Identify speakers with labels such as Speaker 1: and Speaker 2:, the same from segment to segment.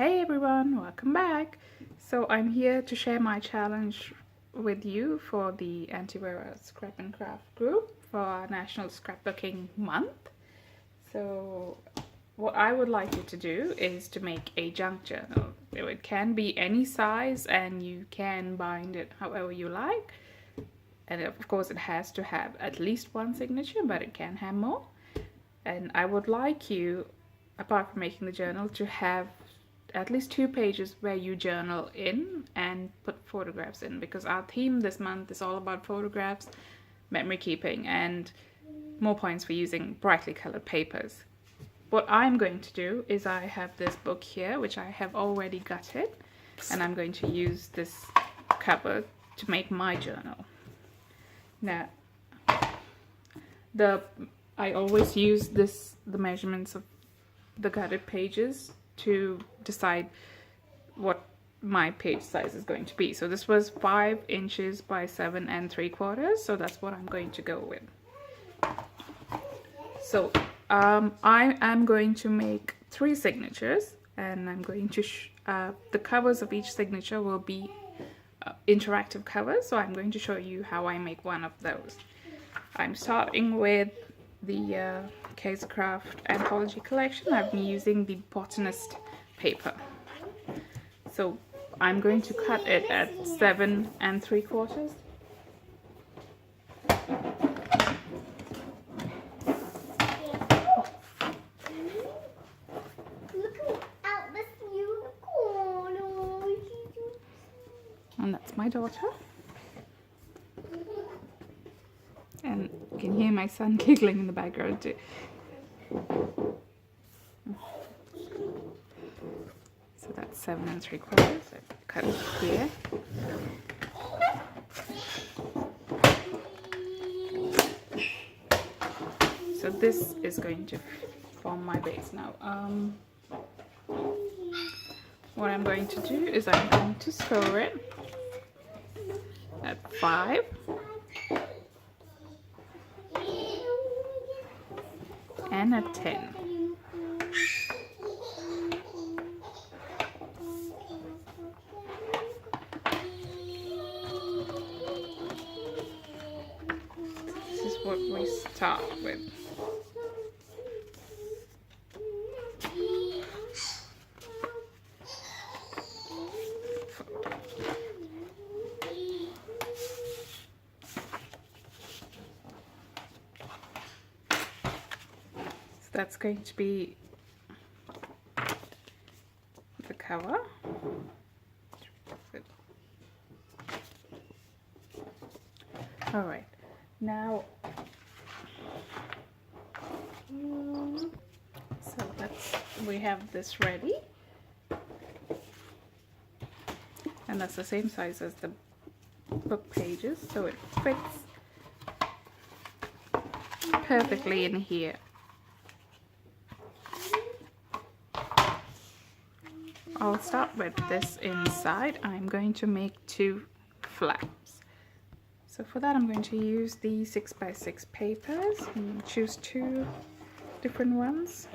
Speaker 1: Hey everyone, welcome back. So I'm here to share my challenge with you for the Antivirus Scrap and Craft group for our National Scrapbooking Month. So what I would like you to do is to make a junk journal. It can be any size and you can bind it however you like. And of course it has to have at least one signature, but it can have more. And I would like you, apart from making the journal, to have at least 2 pages where you journal in and put photographs in, because our theme this month is all about photographs, memory keeping, and more points for using brightly colored papers. What I'm going to do is I have this book here which I have already gutted, and I'm going to use this cover to make my journal. Now I always use the measurements of the gutted pages to decide what my page size is going to be. So this was 5 inches by 7 3/4, so that's what I'm going to go with. So I am going to make 3 signatures, and I'm going to the covers of each signature will be interactive covers, so I'm going to show you how I make one of those. I'm starting with the Case Craft Anthology Collection. I've been using the Botanist paper. So I'm going to cut it at 7 3/4. And that's my daughter. And you can hear my son giggling in the background too. So that's 7 3/4. So cut it here. So this is going to form my base now. What I'm going to do is I'm going to score it at 5. And at 10. This is what we start with. That's going to be the cover. All right, now we have this ready, and that's the same size as the book pages, so it fits perfectly in here. I'll start with this inside. I'm going to make 2 flaps. So for that I'm going to use the 6 by 6 papers and choose 2 different ones.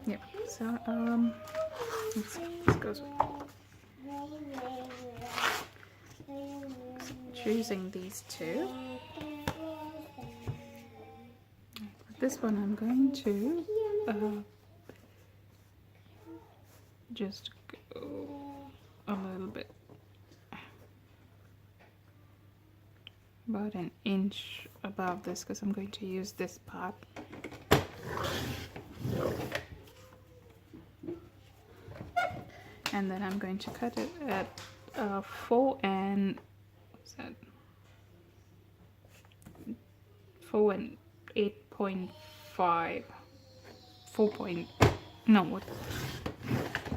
Speaker 1: Yep, so let's see, this goes with choosing these 2. This one I'm going to just go a little bit, about an inch above this, because I'm going to use this part. And then I'm going to cut it at 4 and what's that? 4 and 8.5. 4 point. No, what?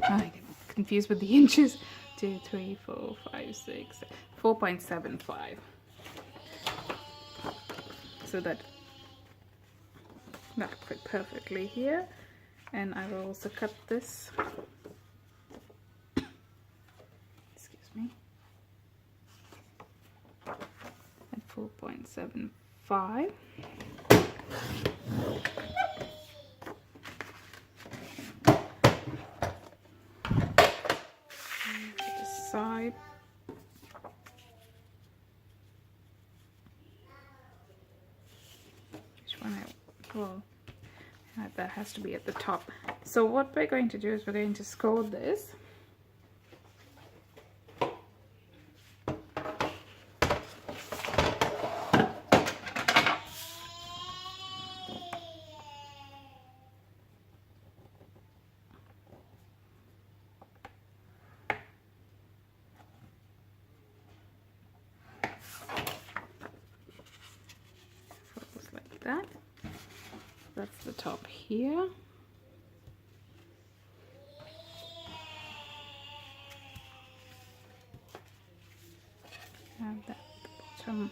Speaker 1: I get confused with the inches. 2, 3, 4, 5, 6, 4.75. so that fit perfectly here. And I will also cut this, excuse me, at 4.75. Side. Which one well, that has to be at the top. So what we're going to do is we're going to score this. That. That's the top here. And that bottom.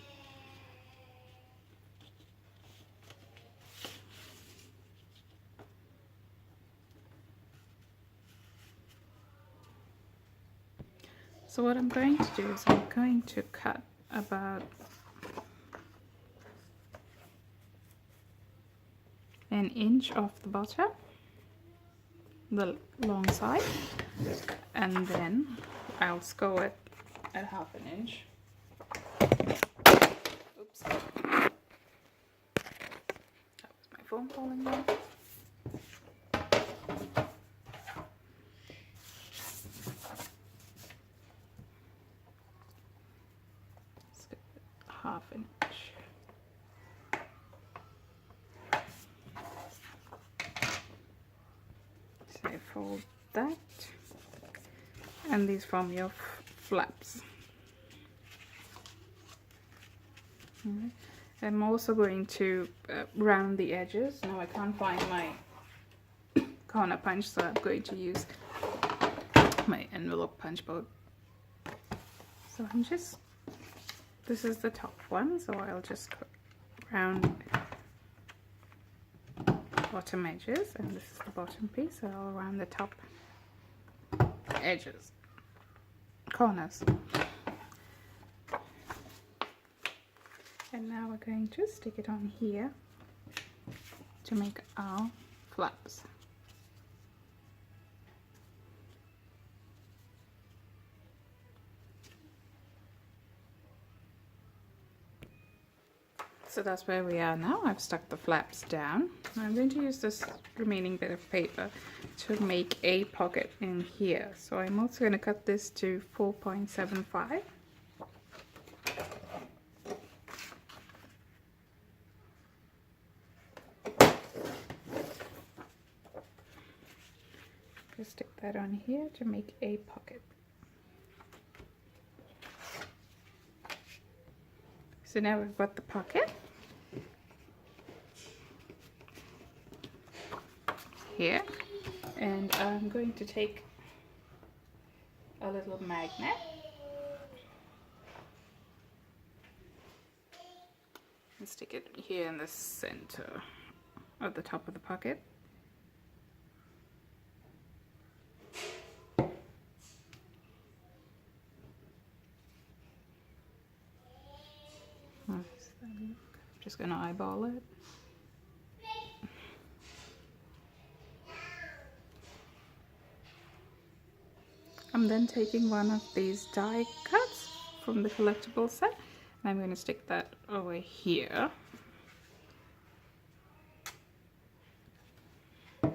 Speaker 1: So what I'm going to do is I'm going to cut about an inch off the bottom, the long side, and then I'll score it at half an inch. Oops. That was my phone falling down. Half an inch. So fold that, and these form your flaps. Right. I'm also going to round the edges. Now I can't find my corner punch, so I'm going to use my envelope punch board. So I'm just, this is the top one, so I'll just round bottom edges, and this is the bottom piece, so I'll round the top edges, corners. And now we're going to stick it on here to make our flaps. So that's where we are now. I've stuck the flaps down. I'm going to use this remaining bit of paper to make a pocket in here. So I'm also going to cut this to 4.75. Just stick that on here to make a pocket. So now we've got the pocket here, and I'm going to take a little magnet and stick it here in the center of the top of the pocket. I'm just going to eyeball it. I'm then taking one of these die cuts from the collectible set, and I'm going to stick that over here. To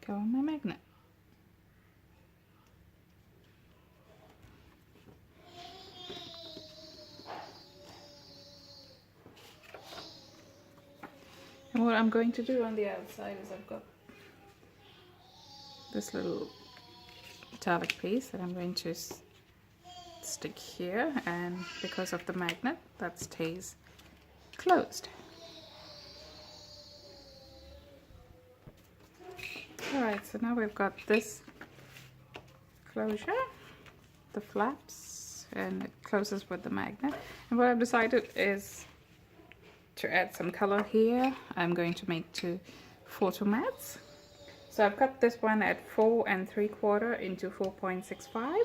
Speaker 1: go on my magnet. And what I'm going to do on the outside is I've got this little metallic piece that I'm going to stick here, and because of the magnet, that stays closed. Alright, so now we've got this closure, the flaps and it closes with the magnet. And what I've decided is to add some color here. I'm going to make 2 photo mats. So I've cut this one at 4 3/4 into 4.65,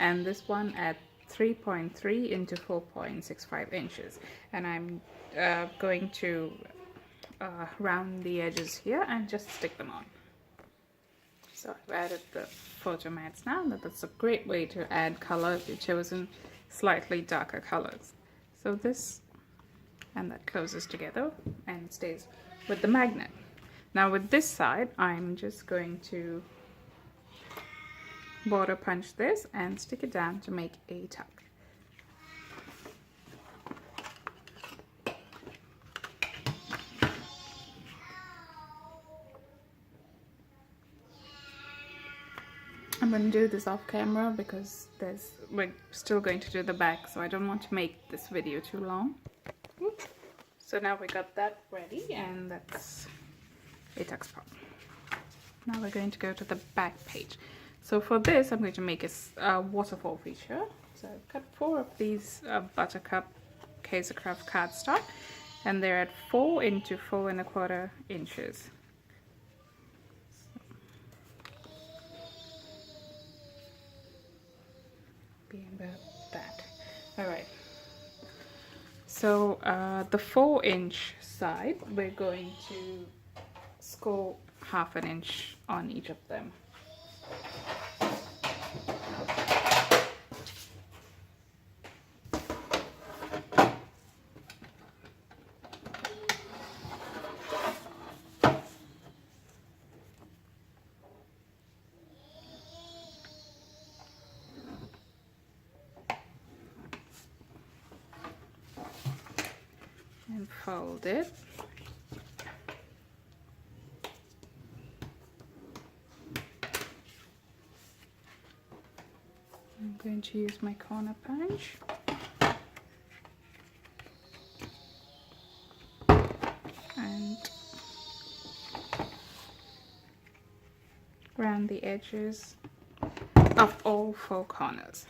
Speaker 1: and this one at 3.3 into 4.65 inches. And I'm going to round the edges here and just stick them on. So I've added the photo mats now. That's a great way to add color if you've chosen slightly darker colors. So this and that closes together and stays with the magnet. Now with this side, I'm just going to border punch this and stick it down to make a tuck. I'm going to do this off camera because we're still going to do the back, so I don't want to make this video too long. So now we got that ready, and that's a tuck spot. Now we're going to go to the back page. So for this, I'm going to make a waterfall feature. So I've cut 4 of these Buttercup Craft cardstock, and they're at 4 into 4 1/4 inches. About that. All right, so the 4-inch side, we're going to score 1/2 inch on each of them. And fold it. I'm going to use my corner punch. And round the edges of all 4 corners.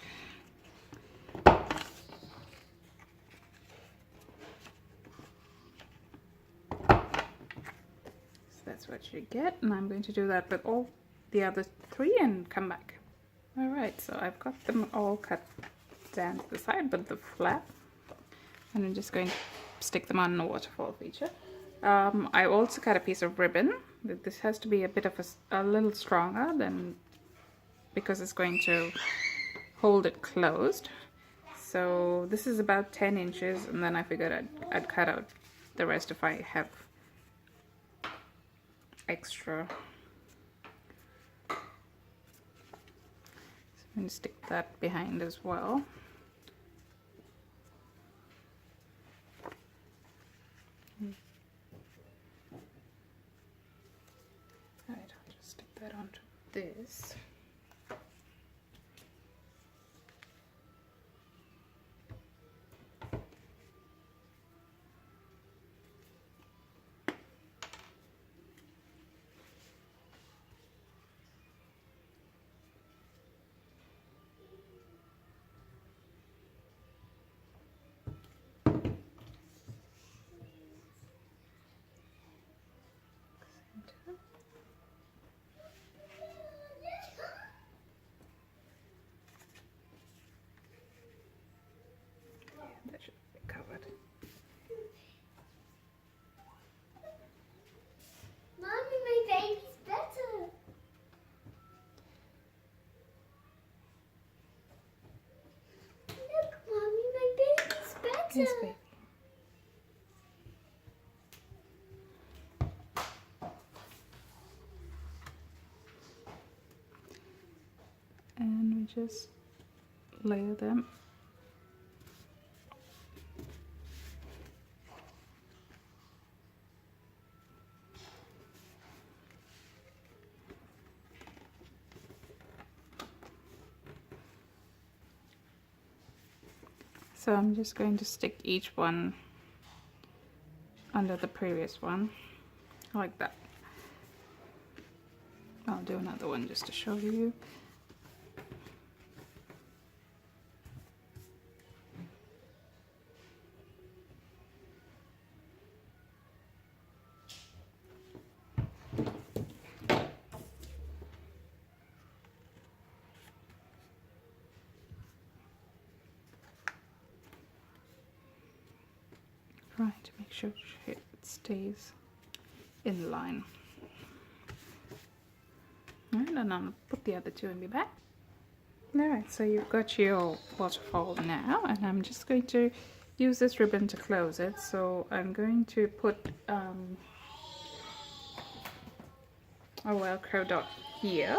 Speaker 1: That's what you get, and I'm going to do that with all the other 3 and come back. Alright, so I've got them all cut down to the side, but the flap, and I'm just going to stick them on the waterfall feature. I also cut a piece of ribbon. This has to be a bit of a little stronger than, because it's going to hold it closed. So this is about 10 inches, and then I figured I'd cut out the rest if I have extra. So I'm going to stick that behind as well. Alright, I'll just stick that onto this. That should be covered.
Speaker 2: Mommy, my baby's better. Look, Mommy, my baby's better.
Speaker 1: Yes, baby. And we just layer them. So I'm just going to stick each one under the previous one, like that. I'll do another one just to show you. try to make sure it stays in line. And then I'll put the other two in the back. Alright, so you've got your waterfall now, and I'm just going to use this ribbon to close it. So I'm going to put a Velcro dot here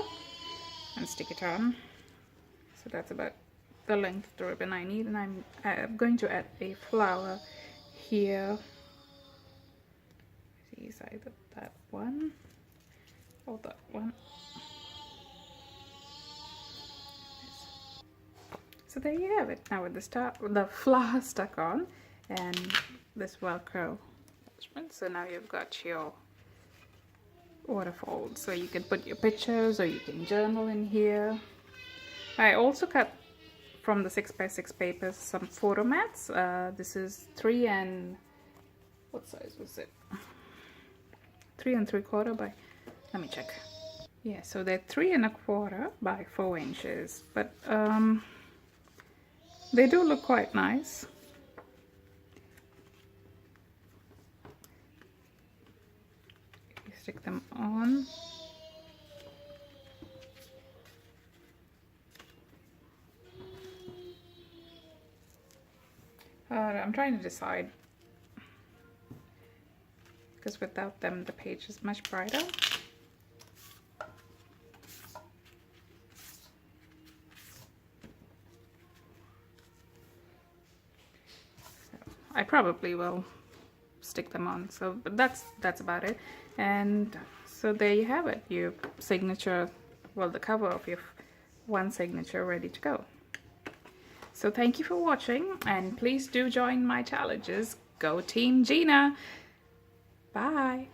Speaker 1: and stick it on. So that's about the length of the ribbon I need, and I'm going to add a flower here. It's either that one or that one. So there you have it. Now with the flower stuck on and this Velcro attachment. So now you've got your waterfall. So you can put your pictures or you can journal in here. I also cut from the 6x6 papers some photo mats. This is 3 and what size was it? 3 3/4 by, let me check. Yeah, so they're 3 1/4 by 4 inches, but they do look quite nice. You stick them on. I'm trying to decide, because without them the page is much brighter. I probably will stick them on, so but that's about it. And so there you have it, your signature, well, the cover of your one signature ready to go. So thank you for watching, and please do join my challenges. Go Team GINA! Bye!